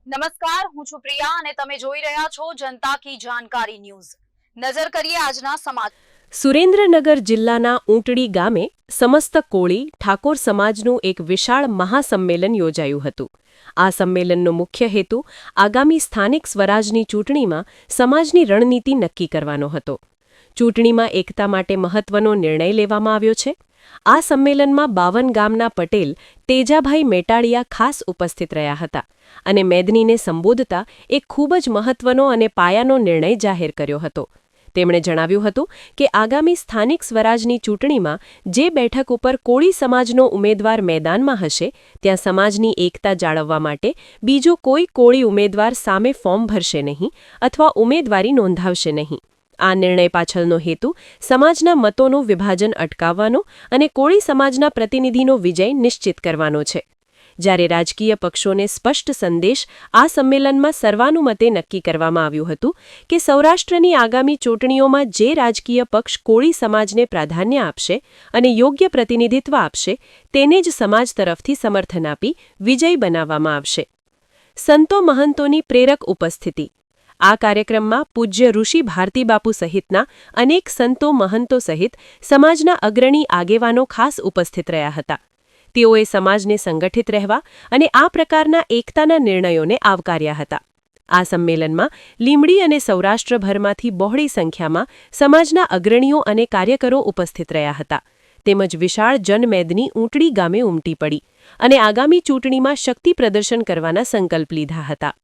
નમસ્કાર, હું છું પ્રિયા અને તમે જોઈ રહ્યા છો જનતા કી જાણકારી ન્યૂઝ। નજર કરીએ આજના સમાચાર। સુરેન્દ્રનગર જિલ્લાના ઊંટડી ગામે સમસ્ત કોળી ઠાકોર સમાજનું એક વિશાળ મહાસંમેલન યોજાયું હતું। આ સંમેલનનો મુખ્ય હેતુ આગામી સ્થાનિક સ્વરાજની ચૂંટણીમાં સમાજની રણનીતિ નક્કી કરવાનો હતો। ચૂંટણીમાં એકતા માટે મહત્વનો નિર્ણય લેવામાં આવ્યો છે। આ સંમેલનમાં 52 ગામના પટેલ તેજાભાઈ મેટાળિયા ખાસ ઉપસ્થિત રહ્યા હતા અને મેદનીને સંબોધતા એક ખૂબ જ મહત્વનો અને પાયાનો નિર્ણય જાહેર કર્યો હતો। તેમણે જણાવ્યું હતું કે આગામી સ્થાનિક સ્વરાજની ચૂંટણીમાં જે બેઠક ઉપર કોળી સમાજનો ઉમેદવાર મેદાનમાં હશે ત્યાં સમાજની એકતા જાળવવા માટે બીજો કોઈ કોળી ઉમેદવાર સામે ફોર્મ ભરશે નહીં અથવા ઉમેદવારી નોંધાવશે નહીં। આ નિર્ણય પાછળનો હેતુ સમાજના મતોનું વિભાજન અટકાવવાનો અને કોળી સમાજના પ્રતિનિધિનો વિજય નિશ્ચિત કરવાનો છે। જ્યારે રાજકીય પક્ષોને સ્પષ્ટ સંદેશ આ સંમેલનમાં સર્વાનુમતે નક્કી કરવામાં આવ્યું હતું કે સૌરાષ્ટ્રની આગામી ચૂંટણીઓમાં જે રાજકીય પક્ષ કોળી સમાજને પ્રાધાન્ય આપશે અને યોગ્ય પ્રતિનિધિત્વ આપશે તેને જ સમાજ તરફથી સમર્થન આપી વિજય બનાવવામાં આવશે। સંતો મહંતોની પ્રેરક ઉપસ્થિતિ। આ કાર્યક્રમમાં પૂજ્ય ઋષિ ભારતીબાપુ સહિતના અનેક સંતો મહંતો સહિત સમાજના અગ્રણી આગેવાનો ખાસ ઉપસ્થિત રહ્યા હતા। તેઓએ સમાજને સંગઠિત રહેવા અને આ પ્રકારના એકતાના નિર્ણયોને આવકાર્યા હતા। આ સંમેલનમાં લીંબડી અને સૌરાષ્ટ્રભરમાંથી બહોળી સંખ્યામાં સમાજના અગ્રણીઓ અને કાર્યકરો ઉપસ્થિત રહ્યા હતા તેમજ વિશાળ જનમેદની ઊંટડી ગામે ઉમટી પડી અને આગામી ચૂંટણીમાં શક્તિ પ્રદર્શન કરવાના સંકલ્પ લીધા હતા।